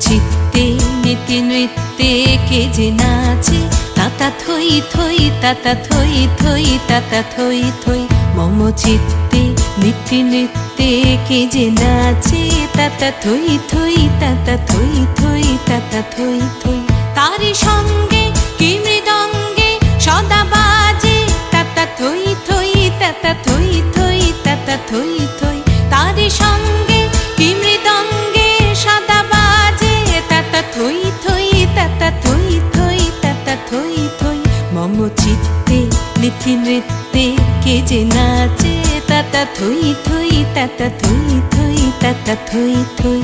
চিত্তে নীতি নৃত্যে কে যে নাচে, তাতা থই থই তাতা থই থই তাতা থই থই। মম চিত্তে নীতি নৃত্যে কে যে নাচে, তাতা থই থই তাতা থই থই তাতা থই থই। তারি সঙ্গে কি মৃদঙ্গে সদা বাজে, তাতা থই থই তাতা থই থই তাতা থই থই। তারি সঙ্গে কি মৃদঙ্গে সদা বাজে, তাতা থই থই তাতা থই থই তাতা থই থই। মম চিত্তে নীতি নৃত্যে কে যে নাচে, তাতা থই থই তাতা থই থই তাতা থই থই।